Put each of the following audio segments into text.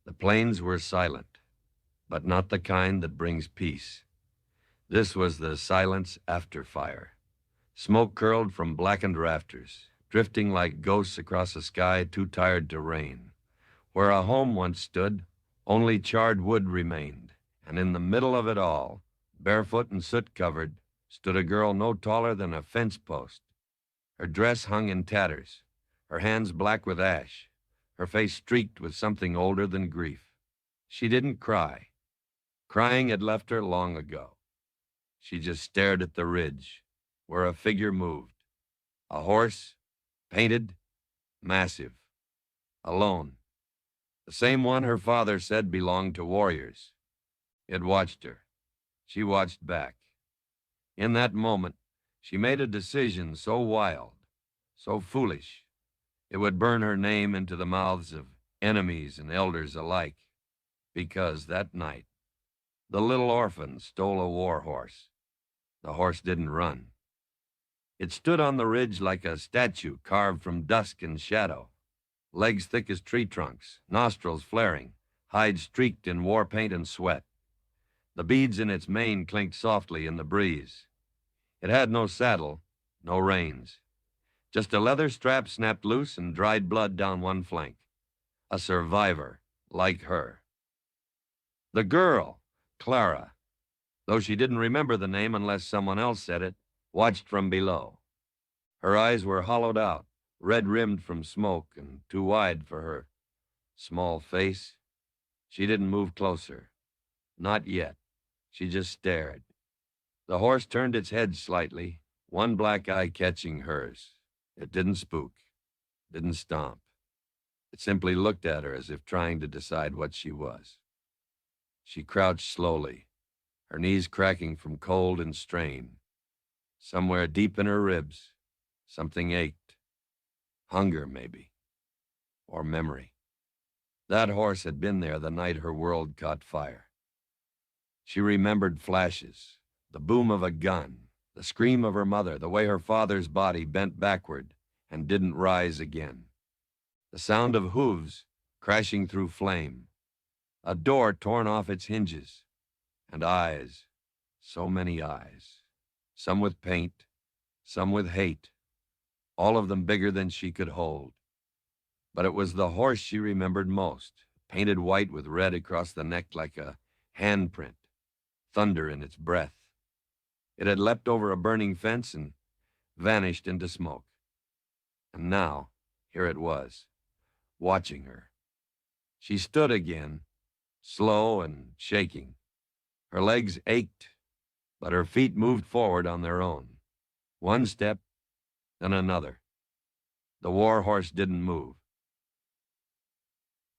The plains were silent, but not the kind that brings peace. This was the silence after fire. Smoke curled from blackened rafters, drifting like ghosts across a sky too tired to rain. Where a home once stood, only charred wood remained, and in the middle of it all, barefoot and soot-covered, stood a girl no taller than a fence post. Her dress hung in tatters, her hands black with ash, her face streaked with something older than grief. She didn't cry. Crying had left her long ago. She just stared at the ridge, where a figure moved. A horse, painted, massive, alone. The same one her father said belonged to warriors. It watched her. She watched back. In that moment, she made a decision so wild, so foolish, it would burn her name into the mouths of enemies and elders alike. Because that night, the little orphan stole a war horse. The horse didn't run. It stood on the ridge like a statue carved from dusk and shadow, legs thick as tree trunks, nostrils flaring, hide streaked in war paint and sweat. The beads in its mane clinked softly in the breeze. It had no saddle, no reins. Just a leather strap snapped loose and dried blood down one flank. A survivor, like her. The girl, Clara, though she didn't remember the name unless someone else said it, watched from below. Her eyes were hollowed out, red-rimmed from smoke and too wide for her small face. She didn't move closer. Not yet. She just stared. The horse turned its head slightly, one black eye catching hers. It didn't spook, didn't stomp. It simply looked at her as if trying to decide what she was. She crouched slowly, her knees cracking from cold and strain. Somewhere deep in her ribs, something ached. Hunger, maybe. Or memory. That horse had been there the night her world caught fire. She remembered flashes, the boom of a gun, the scream of her mother, the way her father's body bent backward and didn't rise again. The sound of hooves crashing through flame. A door torn off its hinges. And eyes, so many eyes. Some with paint, some with hate. All of them bigger than she could hold. But it was the horse she remembered most, painted white with red across the neck like a handprint, thunder in its breath. It had leapt over a burning fence and vanished into smoke. And now, here it was, watching her. She stood again, slow and shaking. Her legs ached, but her feet moved forward on their own. One step, then another. The war horse didn't move.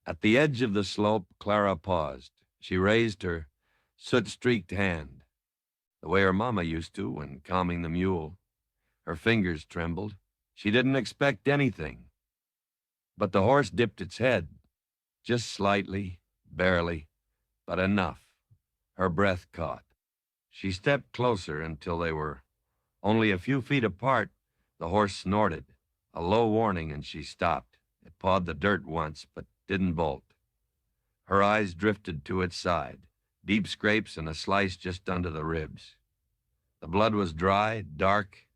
At the edge of the slope, Clara paused. She raised her soot-streaked hand, the way her mama used to when calming the mule. Her fingers trembled. She didn't expect anything. But the horse dipped its head, just slightly, barely, but enough. Her breath caught. She stepped closer until they were only a few feet apart. The horse snorted, a low warning, and she stopped. It pawed the dirt once, but didn't bolt. Her eyes drifted to its side, deep scrapes and a slice just under the ribs. The blood was dry, dark,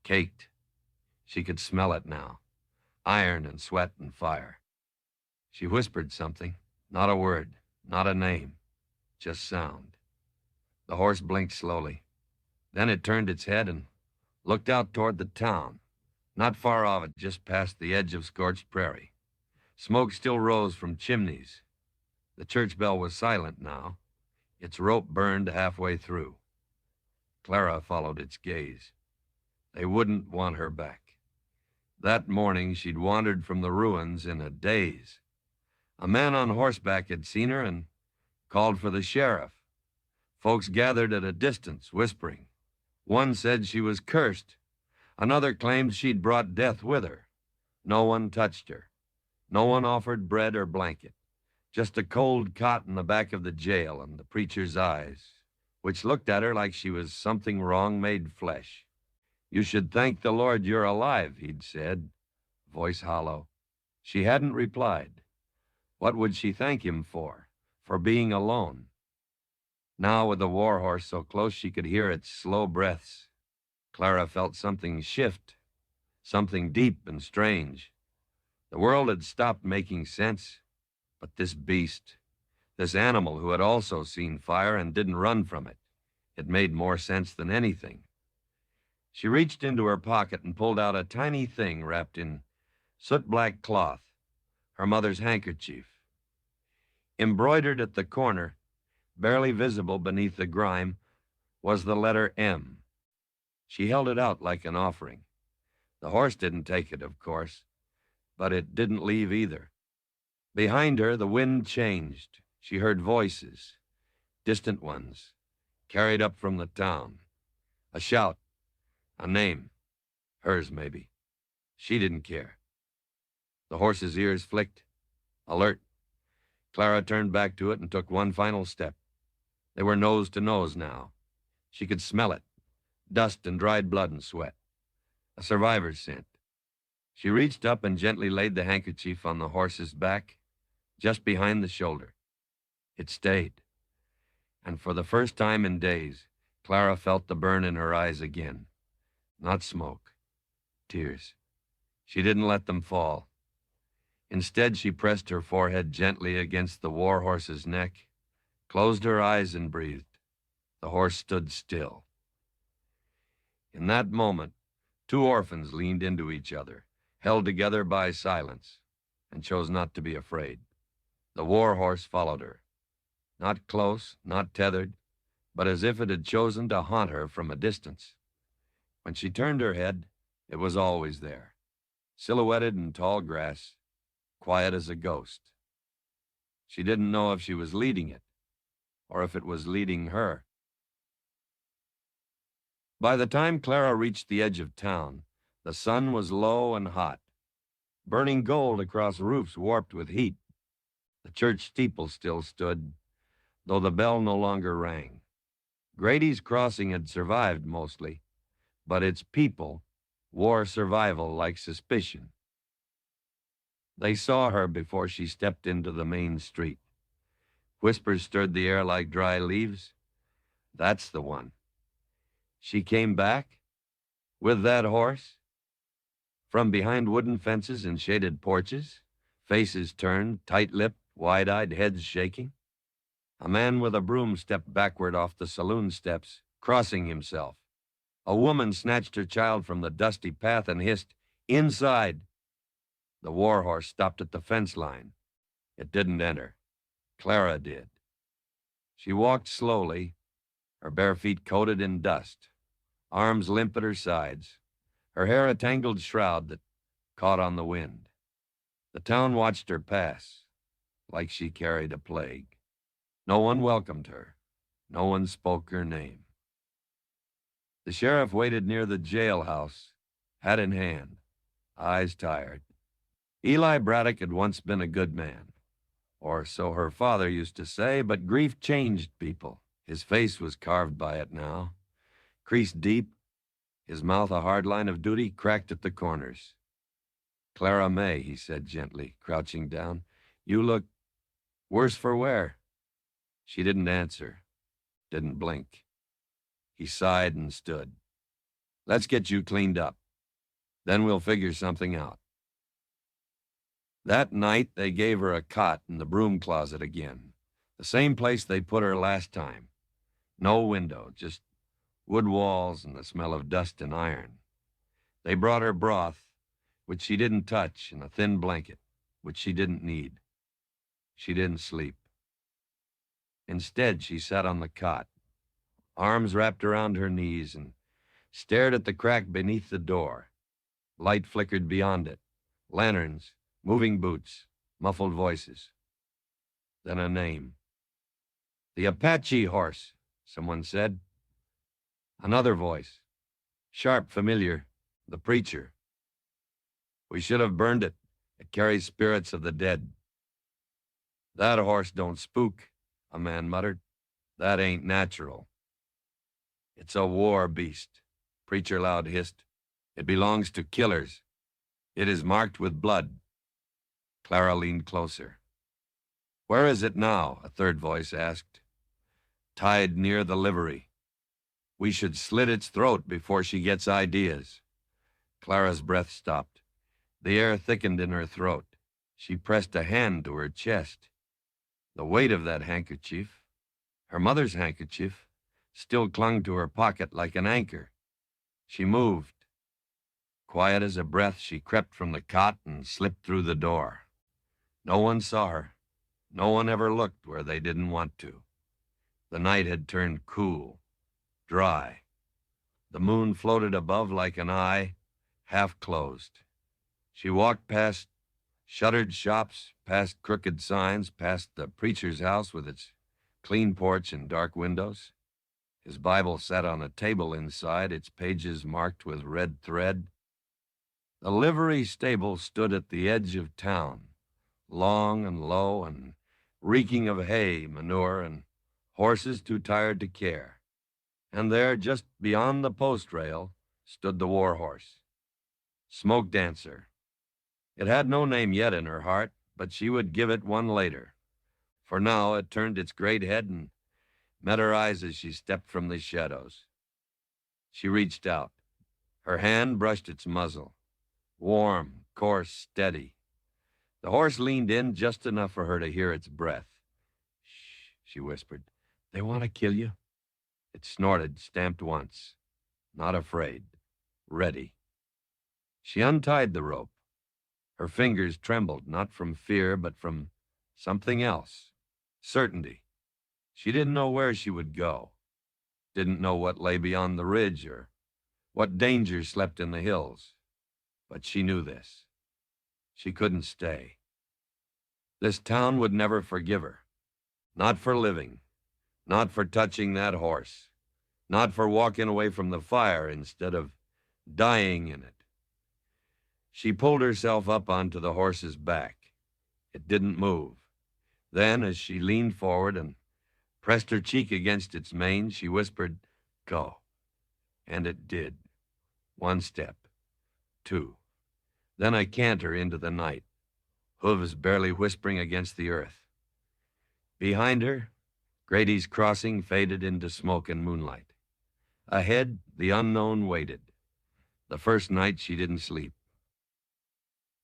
caked. She could smell it now, iron and sweat and fire. She whispered something, not a word, not a name, just sound. The horse blinked slowly. Then it turned its head and looked out toward the town, not far off it, just past the edge of scorched prairie. Smoke still rose from chimneys. The church bell was silent now. Its rope burned halfway through. Clara followed its gaze. They wouldn't want her back. That morning, she'd wandered from the ruins in a daze. A man on horseback had seen her and called for the sheriff. Folks gathered at a distance, whispering. One said she was cursed. Another claimed she'd brought death with her. No one touched her. No one offered bread or blanket. Just a cold cot in the back of the jail and the preacher's eyes, which looked at her like she was something wrong made flesh. You should thank the Lord you're alive, he'd said, voice hollow. She hadn't replied. What would she thank him for? For being alone. Now, with the war horse so close she could hear its slow breaths, Clara felt something shift, something deep and strange. The world had stopped making sense, but this beast, this animal who had also seen fire and didn't run from it, it made more sense than anything. She reached into her pocket and pulled out a tiny thing wrapped in soot-black cloth, her mother's handkerchief. Embroidered at the corner, barely visible beneath the grime, was the letter M. She held it out like an offering. The horse didn't take it, of course, but it didn't leave either. Behind her, the wind changed. She heard voices, distant ones, carried up from the town. A shout, a name, hers maybe. She didn't care. The horse's ears flicked, alert. Clara turned back to it and took one final step. They were nose to nose now. She could smell it, dust and dried blood and sweat. A survivor's scent. She reached up and gently laid the handkerchief on the horse's back, just behind the shoulder. It stayed. And for the first time in days, Clara felt the burn in her eyes again. Not smoke, tears. She didn't let them fall. Instead, she pressed her forehead gently against the war horse's neck, closed her eyes and breathed. The horse stood still. In that moment, two orphans leaned into each other, held together by silence, and chose not to be afraid. The war horse followed her. Not close, not tethered, but as if it had chosen to haunt her from a distance. When she turned her head, it was always there, silhouetted in tall grass, quiet as a ghost. She didn't know if she was leading it, or if it was leading her. By the time Clara reached the edge of town, the sun was low and hot, burning gold across roofs warped with heat. The church steeple still stood, though the bell no longer rang. Grady's Crossing had survived mostly, but its people wore survival like suspicion. They saw her before she stepped into the main street. Whispers stirred the air like dry leaves. That's the one. She came back? With that horse? From behind wooden fences and shaded porches, faces turned, tight-lipped, wide-eyed, heads shaking. A man with a broom stepped backward off the saloon steps, crossing himself. A woman snatched her child from the dusty path and hissed, "Inside!" The war horse stopped at the fence line. It didn't enter. Clara did. She walked slowly, her bare feet coated in dust, arms limp at her sides, her hair a tangled shroud that caught on the wind. The town watched her pass, like she carried a plague. No one welcomed her. No one spoke her name. The sheriff waited near the jailhouse, hat in hand, eyes tired. Eli Braddock had once been a good man, or so her father used to say, but grief changed people. His face was carved by it now, creased deep, his mouth a hard line of duty cracked at the corners. "Clara May," he said gently, crouching down, "you look worse for wear." She didn't answer, didn't blink. He sighed and stood. "Let's get you cleaned up. Then we'll figure something out." That night, they gave her a cot in the broom closet again, the same place they put her last time. No window, just wood walls and the smell of dust and iron. They brought her broth, which she didn't touch, and a thin blanket, which she didn't need. She didn't sleep. Instead, she sat on the cot, arms wrapped around her knees, and stared at the crack beneath the door. Light flickered beyond it. Lanterns, moving boots, muffled voices. Then a name. "The Apache horse," someone said. Another voice, sharp, familiar, "The preacher." "We should have burned it. It carries spirits of the dead." "That horse don't spook," a man muttered. "That ain't natural." "It's a war beast," Preacher Loud hissed. "It belongs to killers. It is marked with blood." Clara leaned closer. Where is it now? A third voice asked. Tied near the livery. We should slit its throat before she gets ideas. Clara's breath stopped. The air thickened in her throat. She pressed a hand to her chest. The weight of that handkerchief, her mother's handkerchief, still clung to her pocket like an anchor. She moved. Quiet as a breath, she crept from the cot and slipped through the door. No one saw her. No one ever looked where they didn't want to. The night had turned cool, dry. The moon floated above like an eye, half closed. She walked past shuttered shops, past crooked signs, past the preacher's house with its clean porch and dark windows. His Bible sat on a table inside, its pages marked with red thread. The livery stable stood at the edge of town, long and low and reeking of hay, manure, and horses too tired to care. And there, just beyond the post rail, stood the war horse. Smoke Dancer. It had no name yet in her heart, but she would give it one later. For now it turned its great head and met her eyes as she stepped from the shadows. She reached out. Her hand brushed its muzzle. Warm, coarse, steady. The horse leaned in just enough for her to hear its breath. Shh, she whispered. They want to kill you? It snorted, stamped once. Not afraid. Ready. She untied the rope. Her fingers trembled, not from fear, but from something else. Certainty. She didn't know where she would go. Didn't know what lay beyond the ridge or what danger slept in the hills. But she knew this. She couldn't stay. This town would never forgive her. Not for living. Not for touching that horse. Not for walking away from the fire instead of dying in it. She pulled herself up onto the horse's back. It didn't move. Then, as she leaned forward and pressed her cheek against its mane, she whispered, "Go." And it did. One step. Two. Then a canter into the night, hooves barely whispering against the earth. Behind her, Grady's crossing faded into smoke and moonlight. Ahead, the unknown waited. The first night she didn't sleep.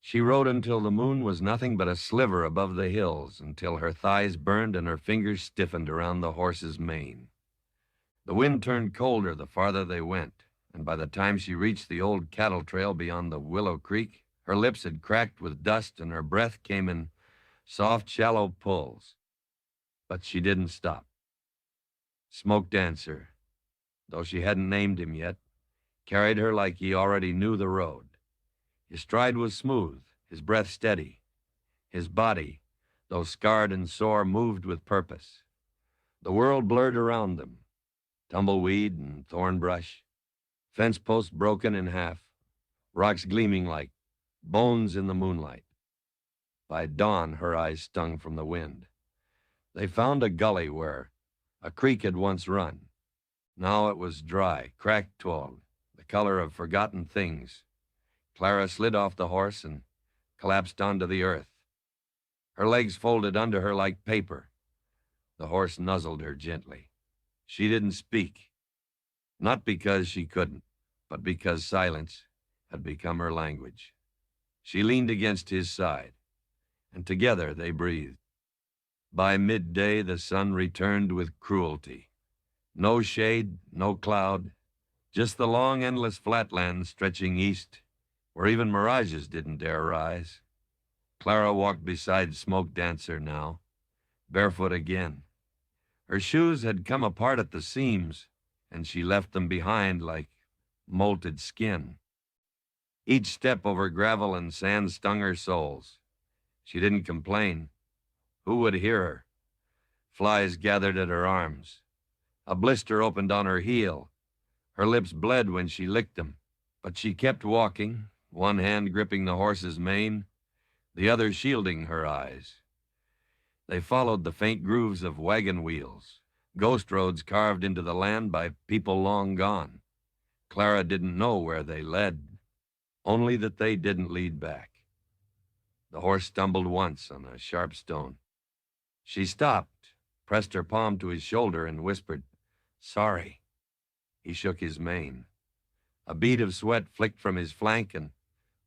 She rode until the moon was nothing but a sliver above the hills, until her thighs burned and her fingers stiffened around the horse's mane. The wind turned colder the farther they went, and by the time she reached the old cattle trail beyond the Willow Creek, her lips had cracked with dust and her breath came in soft, shallow pulls. But she didn't stop. Smoke Dancer, though she hadn't named him yet, carried her like he already knew the road. His stride was smooth, his breath steady. His body, though scarred and sore, moved with purpose. The world blurred around them. Tumbleweed and thorn brush, fence posts broken in half, rocks gleaming like bones in the moonlight. By dawn, her eyes stung from the wind. They found a gully where a creek had once run. Now it was dry, cracked toward, the color of forgotten things. Clara slid off the horse and collapsed onto the earth. Her legs folded under her like paper. The horse nuzzled her gently. She didn't speak, not because she couldn't, but because silence had become her language. She leaned against his side, and together they breathed. By midday, the sun returned with cruelty. No shade, no cloud, just the long, endless flatlands stretching east, where even mirages didn't dare rise. Clara walked beside Smoke Dancer now, barefoot again. Her shoes had come apart at the seams, and she left them behind like molted skin. Each step over gravel and sand stung her soles. She didn't complain. Who would hear her? Flies gathered at her arms. A blister opened on her heel. Her lips bled when she licked them, but she kept walking, one hand gripping the horse's mane, the other shielding her eyes. They followed the faint grooves of wagon wheels, ghost roads carved into the land by people long gone. Clara didn't know where they led, only that they didn't lead back. The horse stumbled once on a sharp stone. She stopped, pressed her palm to his shoulder, and whispered, "Sorry." He shook his mane. A bead of sweat flicked from his flank and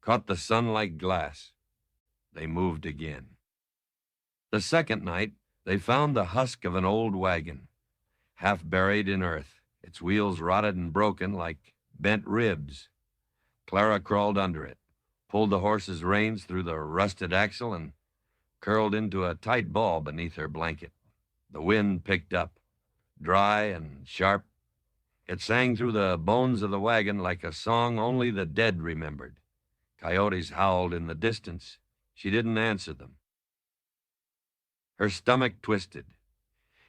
caught the sun like glass. They moved again. The second night, they found the husk of an old wagon, half buried in earth, its wheels rotted and broken like bent ribs. Clara crawled under it, pulled the horse's reins through the rusted axle, and curled into a tight ball beneath her blanket. The wind picked up, dry and sharp. It sang through the bones of the wagon like a song only the dead remembered. Coyotes howled in the distance. She didn't answer them. Her stomach twisted.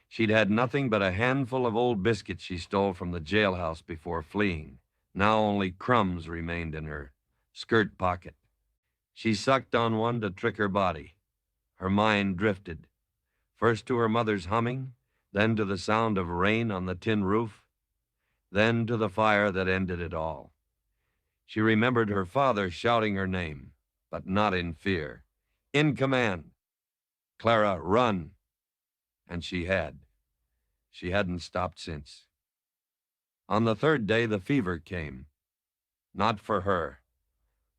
She'd had nothing but a handful of old biscuits she stole from the jailhouse before fleeing. Now only crumbs remained in her skirt pocket. She sucked on one to trick her body. Her mind drifted, first to her mother's humming, then to the sound of rain on the tin roof, then to the fire that ended it all. She remembered her father shouting her name, but not in fear. In command. "Clara, run." And she had. She hadn't stopped since. On the third day, the fever came. Not for her,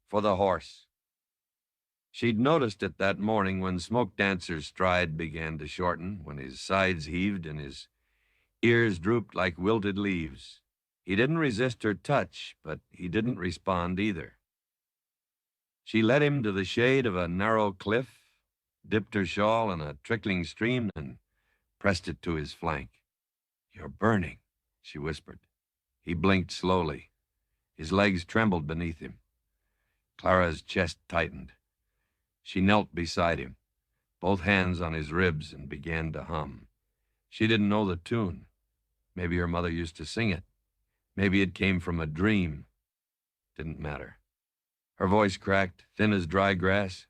for the horse. She'd noticed it that morning when Smoke Dancer's stride began to shorten, when his sides heaved and his ears drooped like wilted leaves. He didn't resist her touch, but he didn't respond either. She led him to the shade of a narrow cliff, dipped her shawl in a trickling stream, and pressed it to his flank. "You're burning," she whispered. He blinked slowly. His legs trembled beneath him. Clara's chest tightened. She knelt beside him, both hands on his ribs, and began to hum. She didn't know the tune. Maybe her mother used to sing it. Maybe it came from a dream. Didn't matter. Her voice cracked, thin as dry grass,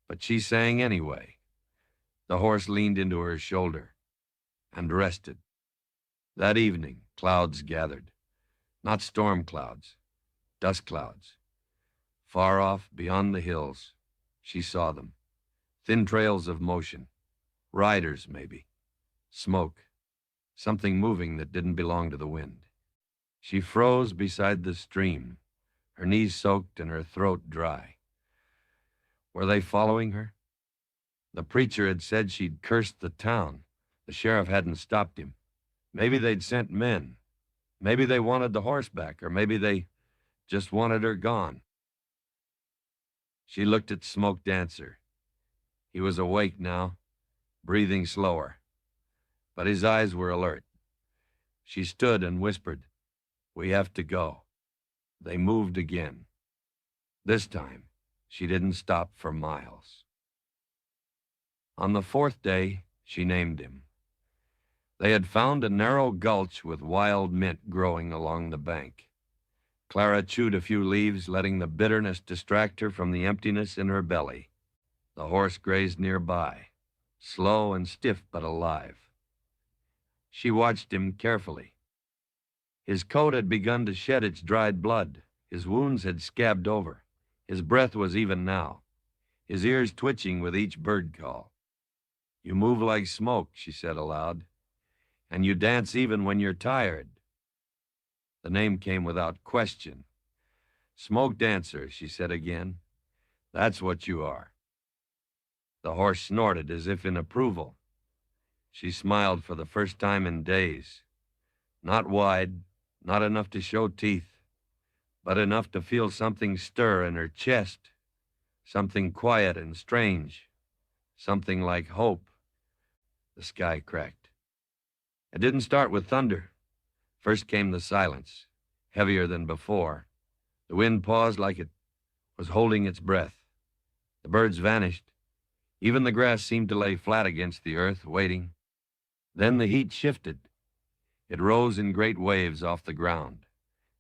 but she sang anyway. The horse leaned into her shoulder and rested. That evening, clouds gathered. Not storm clouds, dust clouds. Far off, beyond the hills, she saw them. Thin trails of motion. Riders, maybe. Smoke. Something moving that didn't belong to the wind. She froze beside the stream, her knees soaked and her throat dry. Were they following her? The preacher had said she'd cursed the town. The sheriff hadn't stopped him. Maybe they'd sent men. Maybe they wanted the horse back, or maybe they just wanted her gone. She looked at Smoke Dancer. He was awake now, breathing slower, but his eyes were alert. She stood and whispered, "We have to go." They moved again. This time, she didn't stop for miles. On the fourth day, she named him. They had found a narrow gulch with wild mint growing along the bank. Clara chewed a few leaves, letting the bitterness distract her from the emptiness in her belly. The horse grazed nearby, slow and stiff but alive. She watched him carefully. His coat had begun to shed its dried blood. His wounds had scabbed over. His breath was even now, his ears twitching with each bird call. "You move like smoke," she said aloud, "and you dance even when you're tired." The name came without question. "Smoke Dancer," she said again. "That's what you are." The horse snorted as if in approval. She smiled for the first time in days. Not wide, not enough to show teeth, but enough to feel something stir in her chest, something quiet and strange, something like hope. The sky cracked. It didn't start with thunder. First came the silence, heavier than before. The wind paused like it was holding its breath. The birds vanished. Even the grass seemed to lay flat against the earth, waiting. Then the heat shifted. It rose in great waves off the ground,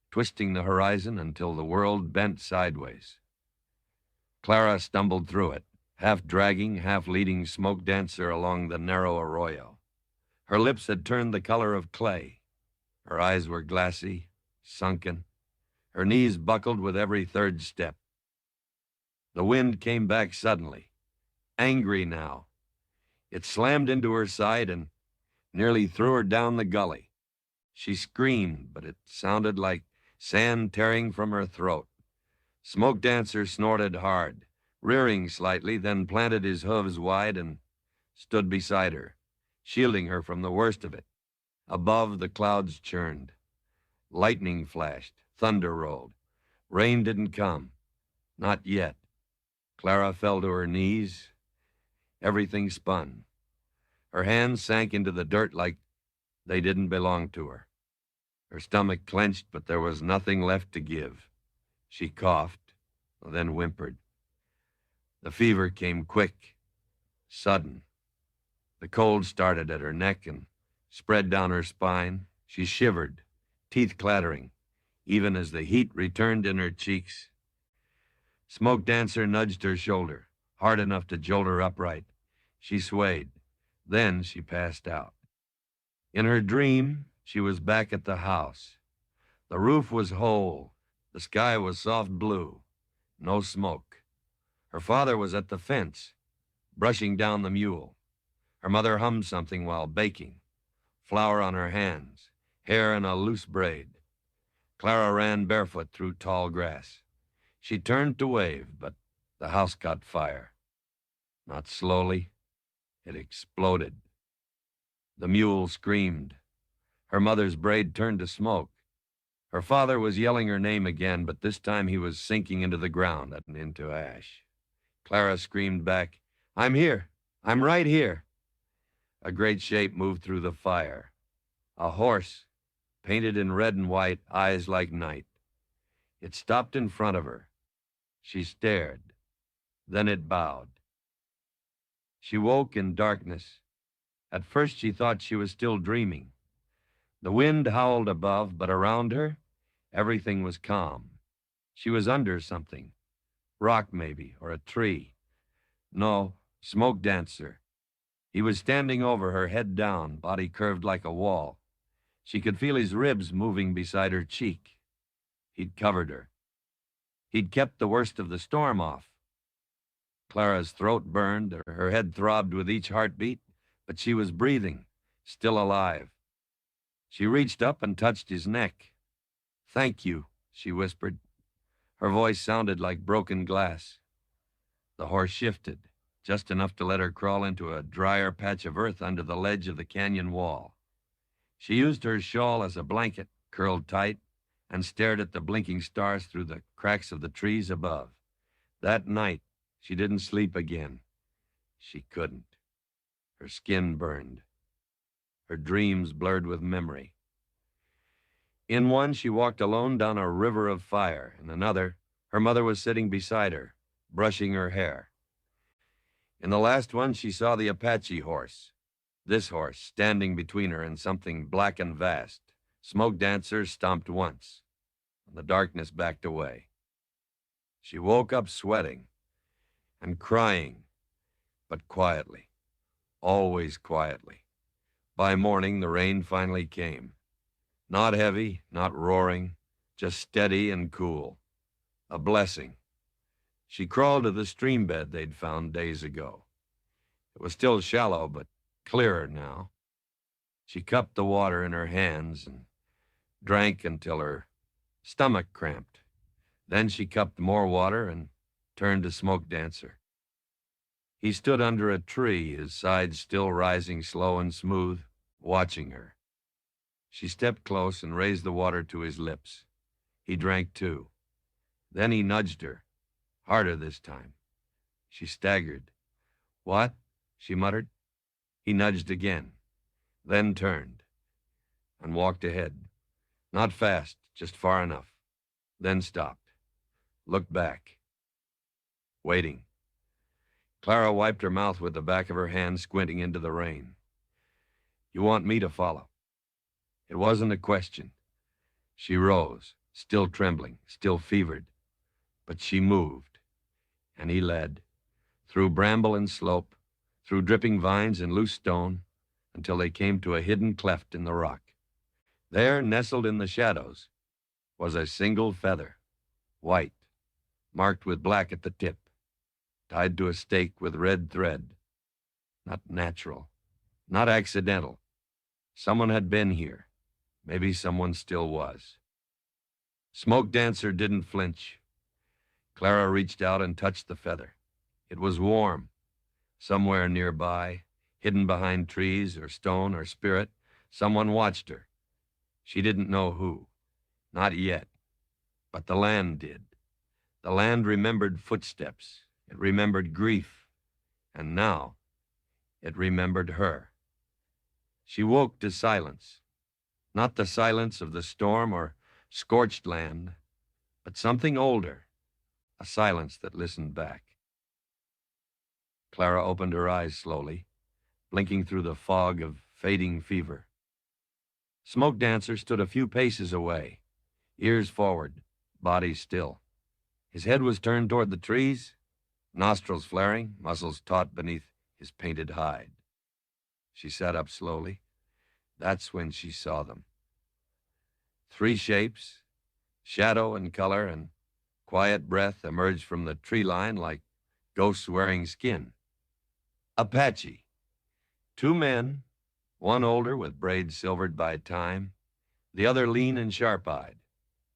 twisting the horizon until the world bent sideways. Clara stumbled through it, half dragging, half leading Smoke Dancer along the narrow arroyo. Her lips had turned the color of clay. Her eyes were glassy, sunken. Her knees buckled with every third step. The wind came back suddenly, angry now. It slammed into her side and nearly threw her down the gully. She screamed, but it sounded like sand tearing from her throat. Smoke Dancer snorted hard, rearing slightly, then planted his hooves wide and stood beside her, shielding her from the worst of it. Above, the clouds churned. Lightning flashed, thunder rolled. Rain didn't come. Not yet. Clara fell to her knees. Everything spun. Her hands sank into the dirt like they didn't belong to her. Her stomach clenched, but there was nothing left to give. She coughed, then whimpered. The fever came quick, sudden. The cold started at her neck and spread down her spine. She shivered, teeth clattering, even as the heat returned in her cheeks. Smoke Dancer nudged her shoulder, hard enough to jolt her upright. She swayed. Then she passed out. In her dream, she was back at the house. The roof was whole. The sky was soft blue. No smoke. Her father was at the fence, brushing down the mule. Her mother hummed something while baking. Flour on her hands, hair in a loose braid. Clara ran barefoot through tall grass. She turned to wave, but the house caught fire. Not slowly. It exploded. The mule screamed. Her mother's braid turned to smoke. Her father was yelling her name again, but this time he was sinking into the ground and into ash. Clara screamed back, "I'm here. I'm right here." A great shape moved through the fire. A horse, painted in red and white, eyes like night. It stopped in front of her. She stared. Then it bowed. She woke in darkness. At first she thought she was still dreaming. The wind howled above, but around her, everything was calm. She was under something. Rock, maybe, or a tree. No, Smoke Dancer. He was standing over her, head down, body curved like a wall. She could feel his ribs moving beside her cheek. He'd covered her. He'd kept the worst of the storm off. Clara's throat burned, her head throbbed with each heartbeat, but she was breathing, still alive. She reached up and touched his neck. "Thank you," she whispered. Her voice sounded like broken glass. The horse shifted, just enough to let her crawl into a drier patch of earth under the ledge of the canyon wall. She used her shawl as a blanket, curled tight, and stared at the blinking stars through the cracks of the trees above. That night, she didn't sleep again. She couldn't. Her skin burned. Her dreams blurred with memory. In one, she walked alone down a river of fire. In another, her mother was sitting beside her, brushing her hair. In the last one, she saw the Apache horse. This horse, standing between her and something black and vast. Smoke Dancer stomped once, and the darkness backed away. She woke up sweating and crying, but quietly, always quietly. By morning, the rain finally came. Not heavy, not roaring, just steady and cool. A blessing. She crawled to the stream bed they'd found days ago. It was still shallow, but clearer now. She cupped the water in her hands and drank until her stomach cramped. Then she cupped more water and turned to Smoke Dancer. He stood under a tree, his sides still rising slow and smooth, watching her. She stepped close and raised the water to his lips. He drank too. Then he nudged her, harder this time. She staggered. "What?" she muttered. He nudged again, then turned and walked ahead. Not fast, just far enough. Then stopped, looked back, waiting. Clara wiped her mouth with the back of her hand, squinting into the rain. "You want me to follow?" It wasn't a question. She rose, still trembling, still fevered. But she moved, and he led, through bramble and slope, through dripping vines and loose stone, until they came to a hidden cleft in the rock. There, nestled in the shadows, was a single feather, white, marked with black at the tip, tied to a stake with red thread. not natural, not accidental. Someone had been here. Maybe someone still was. Smoke Dancer didn't flinch. Clara reached out and touched the feather. It was warm. Somewhere nearby, hidden behind trees or stone or spirit, someone watched her. She didn't know who. Not yet. But the land did. The land remembered footsteps. It remembered grief. And now, it remembered her. She woke to silence. Not the silence of the storm or scorched land, but something older. A silence that listened back. Clara opened her eyes slowly, blinking through the fog of fading fever. Smoke Dancer stood a few paces away, ears forward, body still. His head was turned toward the trees, nostrils flaring, muscles taut beneath his painted hide. She sat up slowly. That's when she saw them. 3 shapes, shadow and color and quiet breath emerged from the tree line like ghosts wearing skin. Apache. 2 men, one older with braids silvered by time, the other lean and sharp-eyed.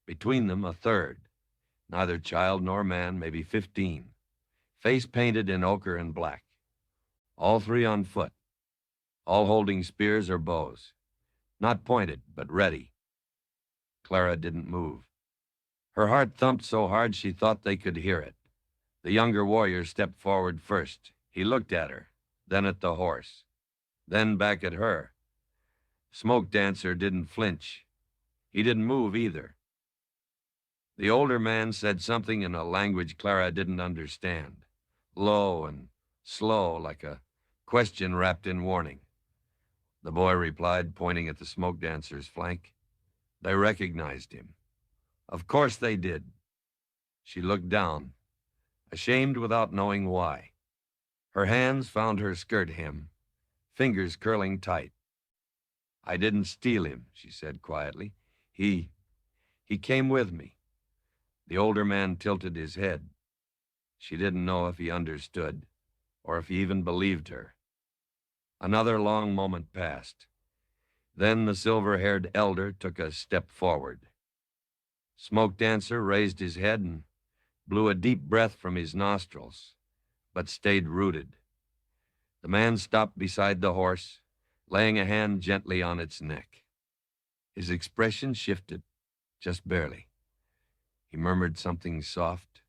Between them, a third, neither child nor man, maybe 15, face painted in ochre and black. All 3 on foot, all holding spears or bows, not pointed, but ready. Clara didn't move. Her heart thumped so hard she thought they could hear it. The younger warrior stepped forward first. He looked at her, then at the horse, then back at her. Smoke Dancer didn't flinch. He didn't move either. The older man said something in a language Clara didn't understand, low and slow, like a question wrapped in warning. The boy replied, pointing at the Smoke Dancer's flank. They recognized him. Of course they did. She looked down, ashamed without knowing why. Her hands found her skirt hem, fingers curling tight. I didn't steal him, she said quietly. He came with me. The older man tilted his head. She didn't know if he understood, or if he even believed her. Another long moment passed. Then the silver-haired elder took a step forward. Smoke Dancer raised his head and blew a deep breath from his nostrils, but stayed rooted. The man stopped beside the horse, laying a hand gently on its neck. His expression shifted, just barely. He murmured something soft,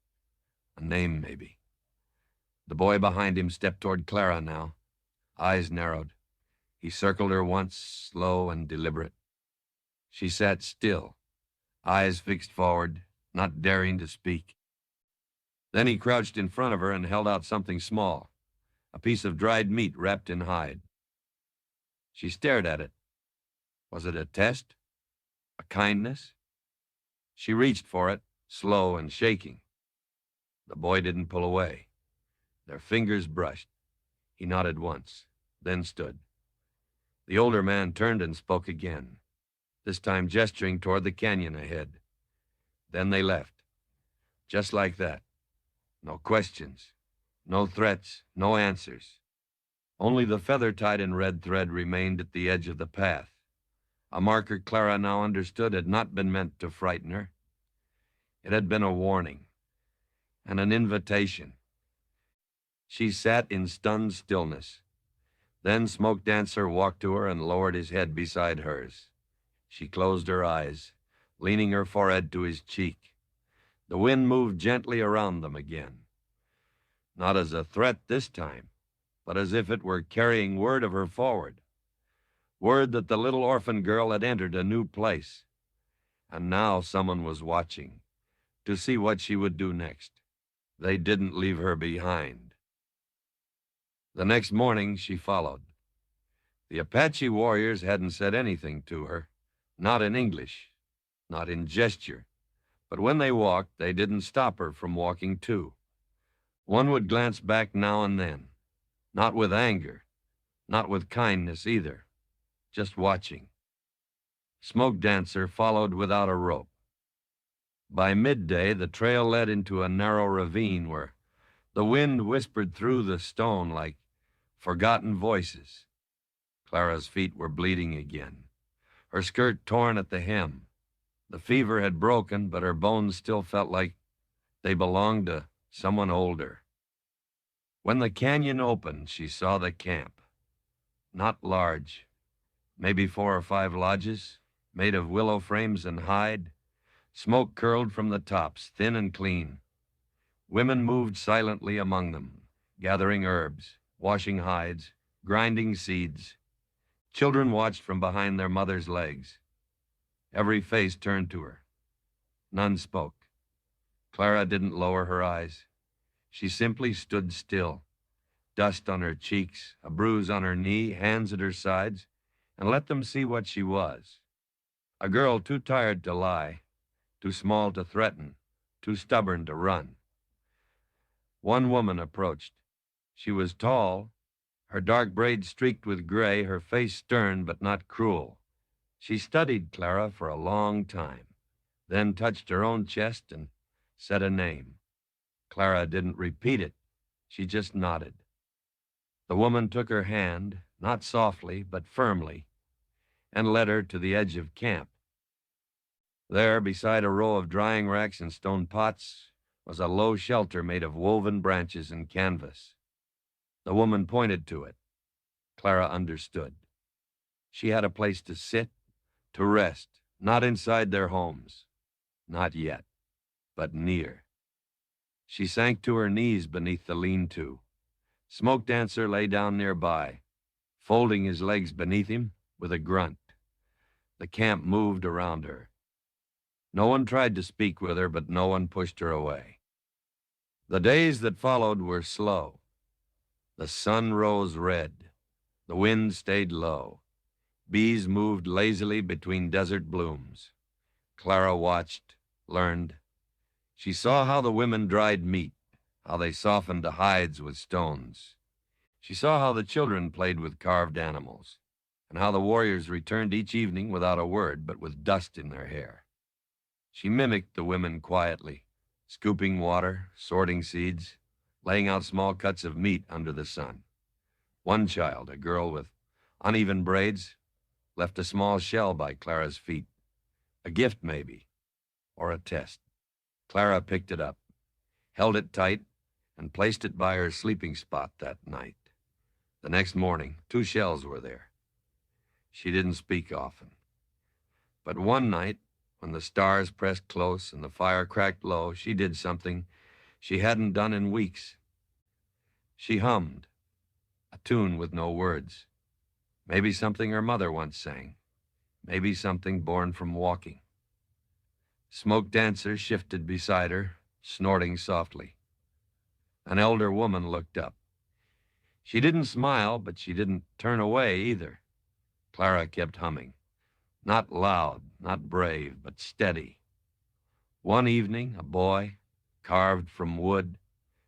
a name maybe. The boy behind him stepped toward Clara now, eyes narrowed. He circled her once, slow and deliberate. She sat still, eyes fixed forward, not daring to speak. Then he crouched in front of her and held out something small, a piece of dried meat wrapped in hide. She stared at it. Was it a test? A kindness? She reached for it, slow and shaking. The boy didn't pull away. Their fingers brushed. He nodded once, then stood. The older man turned and spoke again, this time gesturing toward the canyon ahead. Then they left, just like that. No questions, no threats, no answers. Only the feather tied in red thread remained at the edge of the path, a marker Clara now understood had not been meant to frighten her. It had been a warning and an invitation. She sat in stunned stillness. Then Smoke Dancer walked to her and lowered his head beside hers. She closed her eyes, leaning her forehead to his cheek. The wind moved gently around them again. Not as a threat this time, but as if it were carrying word of her forward. Word that the little orphan girl had entered a new place. And now someone was watching, to see what she would do next. They didn't leave her behind. The next morning, she followed. The Apache warriors hadn't said anything to her, not in English, not in gesture. But when they walked, they didn't stop her from walking too. One would glance back now and then, not with anger, not with kindness either, just watching. Smoke Dancer followed without a rope. By midday, the trail led into a narrow ravine where the wind whispered through the stone like forgotten voices. Clara's feet were bleeding again, her skirt torn at the hem. The fever had broken, but her bones still felt like they belonged to someone older. When the canyon opened, she saw the camp. Not large, maybe 4 or 5 lodges, made of willow frames and hide. Smoke curled from the tops, thin and clean. Women moved silently among them, gathering herbs, washing hides, grinding seeds. Children watched from behind their mothers' legs. Every face turned to her. None spoke. Clara didn't lower her eyes. She simply stood still, dust on her cheeks, a bruise on her knee, hands at her sides, and let them see what she was. A girl too tired to lie, too small to threaten, too stubborn to run. One woman approached. She was tall, her dark braids streaked with gray, her face stern but not cruel. She studied Clara for a long time, then touched her own chest and said a name. Clara didn't repeat it. She just nodded. The woman took her hand, not softly, but firmly, and led her to the edge of camp. There, beside a row of drying racks and stone pots, was a low shelter made of woven branches and canvas. The woman pointed to it. Clara understood. She had a place to sit, to rest, not inside their homes. Not yet, but near. She sank to her knees beneath the lean-to. Smoke Dancer lay down nearby, folding his legs beneath him with a grunt. The camp moved around her. No one tried to speak with her, but no one pushed her away. The days that followed were slow. The sun rose red. The wind stayed low. Bees moved lazily between desert blooms. Clara watched, learned. She saw how the women dried meat, how they softened the hides with stones. She saw how the children played with carved animals, and how the warriors returned each evening without a word, but with dust in their hair. She mimicked the women quietly, scooping water, sorting seeds, laying out small cuts of meat under the sun. One child, a girl with uneven braids, left a small shell by Clara's feet. A gift, maybe, or a test. Clara picked it up, held it tight, and placed it by her sleeping spot that night. The next morning, 2 shells were there. She didn't speak often. But one night, when the stars pressed close and the fire cracked low, she did something she hadn't done in weeks. She hummed, a tune with no words. Maybe something her mother once sang. Maybe something born from walking. Smoke Dancer shifted beside her, snorting softly. An elder woman looked up. She didn't smile, but she didn't turn away either. Clara kept humming. Not loud, not brave, but steady. One evening, a boy, carved from wood,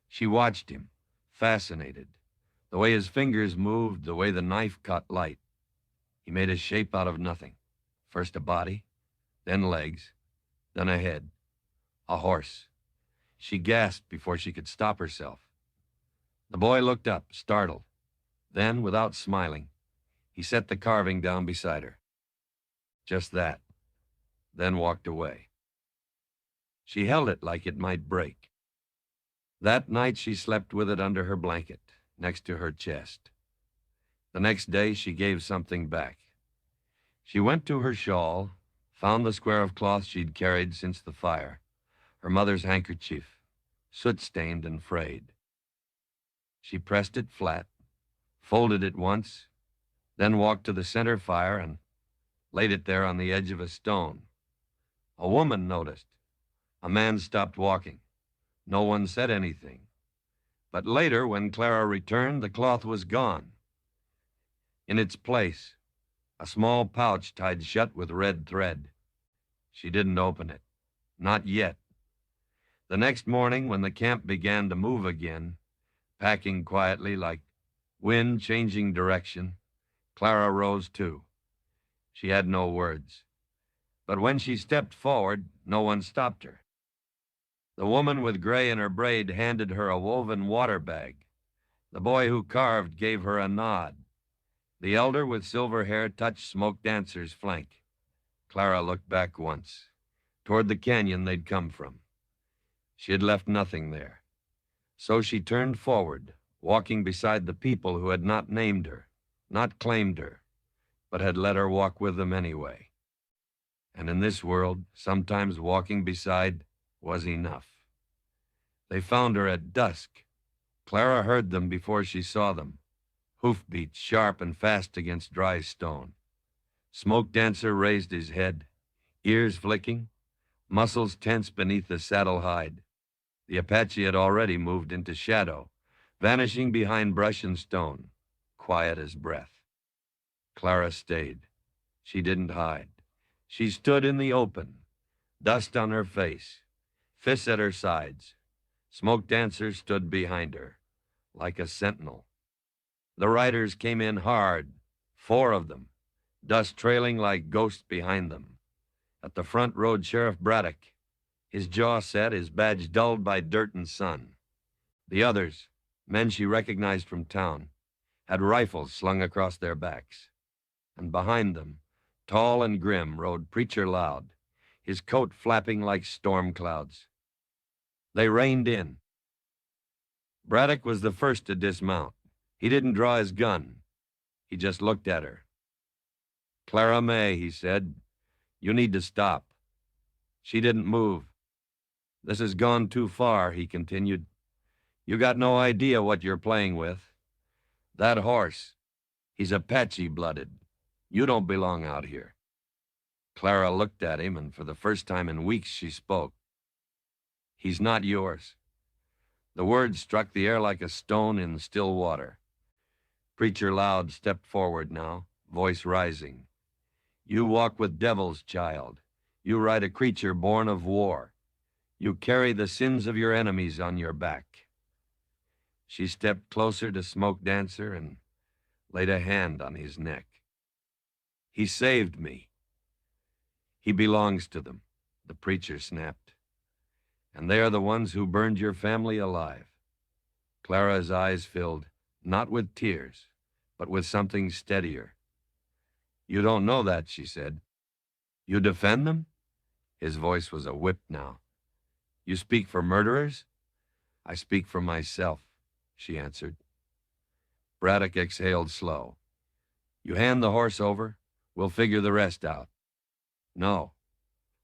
she watched him, fascinated. The way his fingers moved, the way the knife caught light. He made a shape out of nothing. First a body, then legs, then a head. A horse. She gasped before she could stop herself. The boy looked up, startled. Then, without smiling, he set the carving down beside her. Just that. Then walked away. She held it like it might break. That night she slept with it under her blanket, next to her chest. The next day she gave something back. She went to her shawl, found the square of cloth she'd carried since the fire, her mother's handkerchief, soot-stained and frayed. She pressed it flat, folded it once, then walked to the center fire and laid it there on the edge of a stone. A woman noticed. A man stopped walking. No one said anything. But later, when Clara returned, the cloth was gone. In its place, a small pouch tied shut with red thread. She didn't open it. Not yet. The next morning, when the camp began to move again, packing quietly like wind changing direction, Clara rose too. She had no words. But when she stepped forward, no one stopped her. The woman with gray in her braid handed her a woven water bag. The boy who carved gave her a nod. The elder with silver hair touched Smoke Dancer's flank. Clara looked back once, toward the canyon they'd come from. She had left nothing there. So she turned forward, walking beside the people who had not named her, not claimed her, but had let her walk with them anyway. And in this world, sometimes walking beside was enough. They found her at dusk. Clara heard them before she saw them, hoofbeats sharp and fast against dry stone. Smoke Dancer raised his head, ears flicking, muscles tense beneath the saddle hide. The Apache had already moved into shadow, vanishing behind brush and stone, quiet as breath. Clara stayed. She didn't hide. She stood in the open, dust on her face, fists at her sides. Smoke Dancer stood behind her, like a sentinel. The riders came in hard, 4 of them, dust trailing like ghosts behind them. At the front rode Sheriff Braddock, his jaw set, his badge dulled by dirt and sun. The others, men she recognized from town, had rifles slung across their backs. And behind them, tall and grim, rode Preacher Loud, his coat flapping like storm clouds. They reined in. Braddock was the first to dismount. He didn't draw his gun. He just looked at her. "Clara May," he said, "you need to stop." She didn't move. "This has gone too far," he continued. "You got no idea what you're playing with. That horse, he's Apache-blooded. You don't belong out here." Clara looked at him, and for the first time in weeks she spoke. "He's not yours." The words struck the air like a stone in still water. Preacher Loud stepped forward now, voice rising. "You walk with devils, child. You ride a creature born of war. You carry the sins of your enemies on your back." She stepped closer to Smoke Dancer and laid a hand on his neck. "He saved me." "He belongs to them," the preacher snapped. "And they are the ones who burned your family alive." Clara's eyes filled, not with tears, but with something steadier. "You don't know that," she said. "You defend them?" His voice was a whip now. "You speak for murderers?" "I speak for myself," she answered. Braddock exhaled slow. "You hand the horse over, we'll figure the rest out." "No."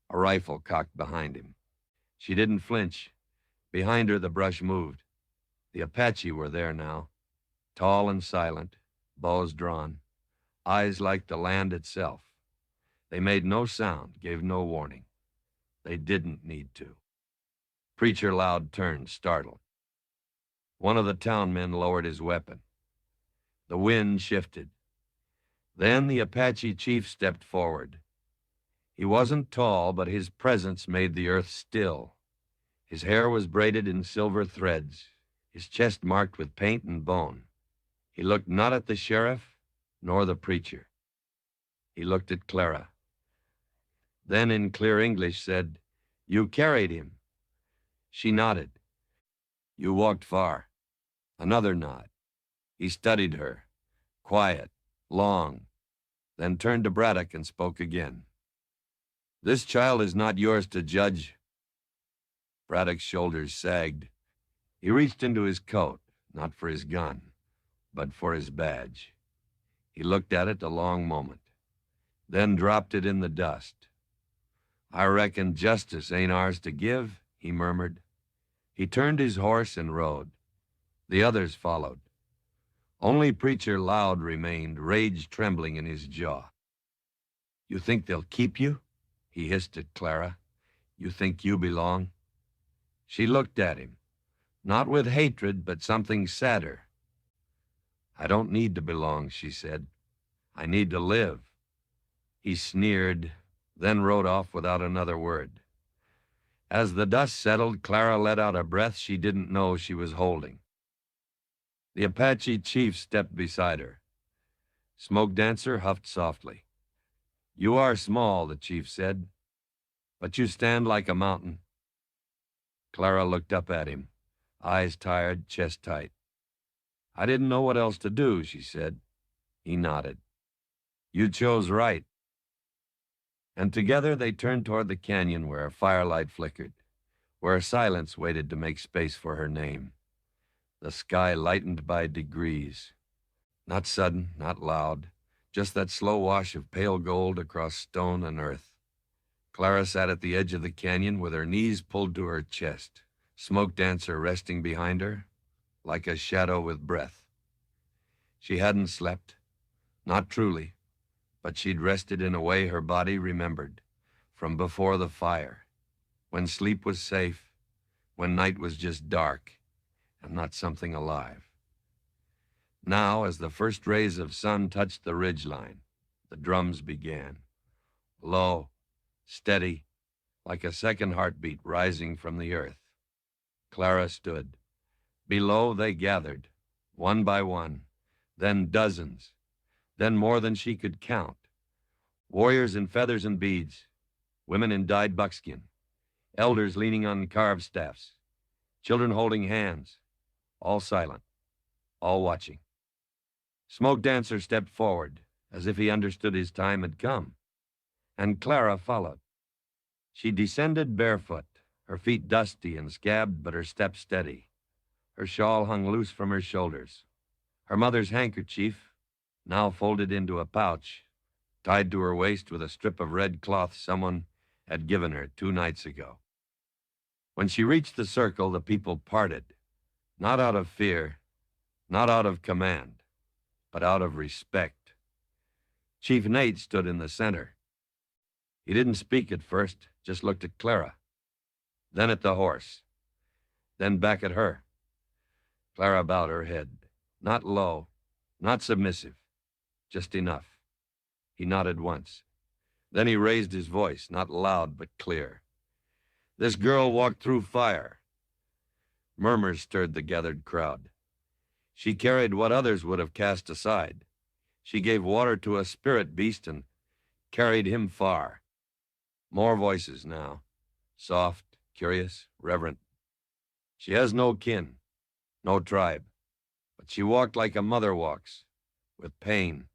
A rifle cocked behind him. She didn't flinch. Behind her, the brush moved. The Apache were there now, tall and silent, bows drawn, eyes like the land itself. They made no sound, gave no warning. They didn't need to. Preacher Loud turned, startled. One of the town men lowered his weapon. The wind shifted. Then the Apache chief stepped forward. He wasn't tall, but his presence made the earth still. His hair was braided in silver threads, his chest marked with paint and bone. He looked not at the sheriff, nor the preacher. He looked at Clara. Then in clear English said, "You carried him." She nodded. "You walked far." Another nod. He studied her, quiet, long, then turned to Braddock and spoke again. "This child is not yours to judge." Braddock's shoulders sagged. He reached into his coat, not for his gun, but for his badge. He looked at it a long moment, then dropped it in the dust. "I reckon justice ain't ours to give," he murmured. He turned his horse and rode. The others followed. Only Preacher Loud remained, rage trembling in his jaw. "You think they'll keep you?" he hissed at Clara. "You think you belong?" She looked at him, not with hatred, but something sadder. "I don't need to belong," she said. "I need to live." He sneered, then rode off without another word. As the dust settled, Clara let out a breath she didn't know she was holding. The Apache chief stepped beside her. Smoke Dancer huffed softly. "You are small," the chief said, "but you stand like a mountain." Clara looked up at him, eyes tired, chest tight. I didn't know what else to do, she said. He nodded. You chose right. And together they turned toward the canyon where a firelight flickered, where a silence waited to make space for her name. The sky lightened by degrees. Not sudden, not loud, just that slow wash of pale gold across stone and earth. Clara sat at the edge of the canyon with her knees pulled to her chest, Smoke Dancer resting behind her, like a shadow with breath. She hadn't slept, not truly, but she'd rested in a way her body remembered, from before the fire, when sleep was safe, when night was just dark, and not something alive. Now, as the first rays of sun touched the ridgeline, the drums began. Low, steady, like a second heartbeat rising from the earth. Clara stood. Below they gathered, one by one, then dozens, then more than she could count. Warriors in feathers and beads, women in dyed buckskin, elders leaning on carved staffs, children holding hands, all silent, all watching. Smoke Dancer stepped forward, as if he understood his time had come, and Clara followed. She descended barefoot, her feet dusty and scabbed, but her step steady. Her shawl hung loose from her shoulders. Her mother's handkerchief, now folded into a pouch, tied to her waist with a strip of red cloth someone had given her 2 nights ago. When she reached the circle, the people parted, not out of fear, not out of command, but out of respect. Chief Nate stood in the center. He didn't speak at first, just looked at Clara, then at the horse, then back at her. Clara bowed her head, not low, not submissive, just enough. He nodded once. Then he raised his voice, not loud but clear. This girl walked through fire. Murmurs stirred the gathered crowd. She carried what others would have cast aside. She gave water to a spirit beast and carried him far. More voices now, soft, curious, reverent. She has no kin, no tribe, but she walked like a mother walks, with pain,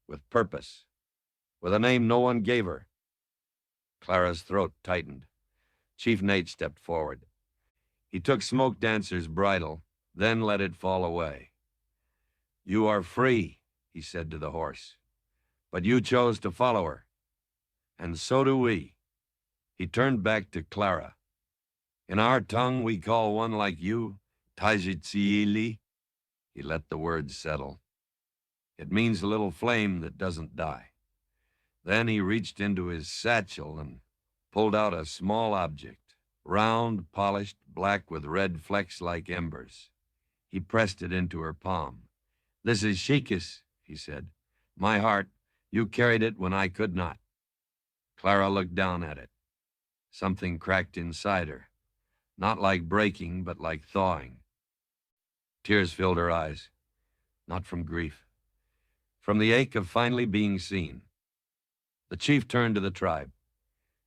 with purpose, with a name no one gave her. Clara's throat tightened. Chief Nate stepped forward. He took Smoke Dancer's bridle, then let it fall away. You are free, he said to the horse, but you chose to follow her, and so do we. He turned back to Clara. In our tongue, we call one like you Tajitsiili. He let the words settle. It means a little flame that doesn't die. Then he reached into his satchel and pulled out a small object, round, polished, black with red flecks like embers. He pressed it into her palm. This is Sheikis, he said. My heart, you carried it when I could not. Clara looked down at it. Something cracked inside her, not like breaking, but like thawing. Tears filled her eyes, not from grief, from the ache of finally being seen. The chief turned to the tribe.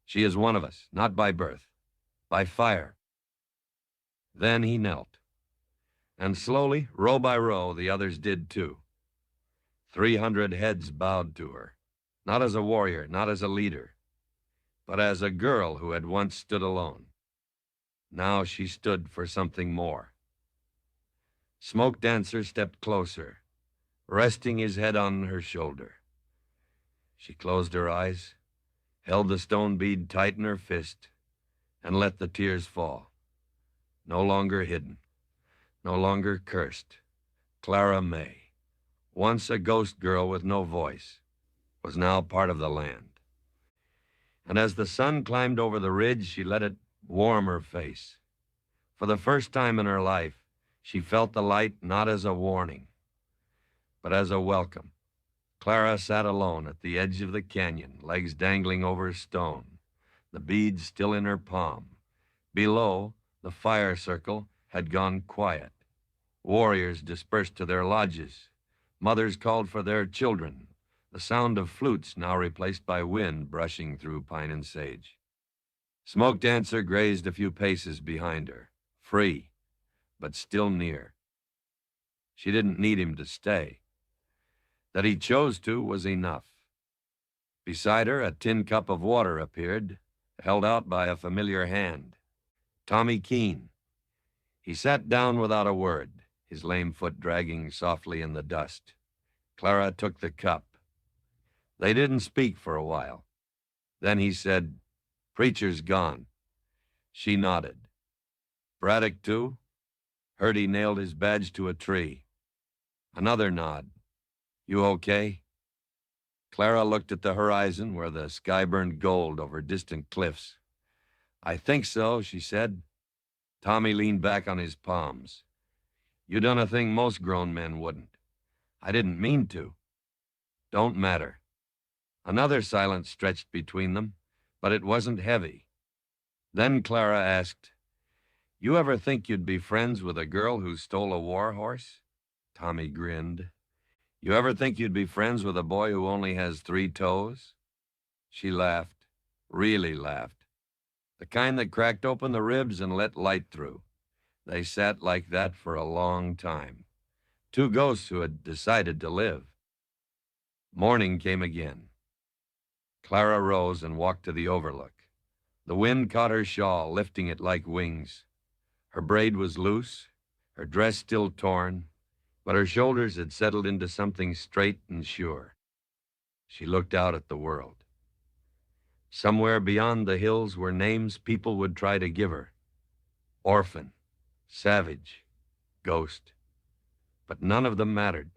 She is one of us, not by birth, by fire. Then he knelt. And slowly, row by row, the others did too. 300 heads bowed to her, not as a warrior, not as a leader, but as a girl who had once stood alone. Now she stood for something more. Smoke Dancer stepped closer, resting his head on her shoulder. She closed her eyes, held the stone bead tight in her fist, and let the tears fall. No longer hidden, no longer cursed. Clara May, once a ghost girl with no voice, was now part of the land. And as the sun climbed over the ridge, she let it warm her face. For the first time in her life, she felt the light not as a warning, but as a welcome. Clara sat alone at the edge of the canyon, legs dangling over a stone, the beads still in her palm. Below, the fire circle had gone quiet. Warriors dispersed to their lodges. Mothers called for their children, the sound of flutes now replaced by wind brushing through pine and sage. Smoke Dancer grazed a few paces behind her, free, but still near. She didn't need him to stay. That he chose to was enough. Beside her, a tin cup of water appeared, held out by a familiar hand. Tommy Keene. He sat down without a word, his lame foot dragging softly in the dust. Clara took the cup. They didn't speak for a while. Then he said, "Preacher's gone." She nodded. "Braddock, too?" Heard he nailed his badge to a tree. Another nod. "You okay?" Clara looked at the horizon where the sky burned gold over distant cliffs. "I think so," she said. Tommy leaned back on his palms. "You done a thing most grown men wouldn't." "I didn't mean to." "Don't matter." Another silence stretched between them, but it wasn't heavy. Then Clara asked, "You ever think you'd be friends with a girl who stole a war horse?" Tommy grinned. "You ever think you'd be friends with a boy who only has 3 toes?" She laughed, really laughed. The kind that cracked open the ribs and let light through. They sat like that for a long time. 2 ghosts who had decided to live. Morning came again. Clara rose and walked to the overlook. The wind caught her shawl, lifting it like wings. Her braid was loose, her dress still torn, but her shoulders had settled into something straight and sure. She looked out at the world. Somewhere beyond the hills were names people would try to give her. Orphan, Savage, Ghost. But none of them mattered.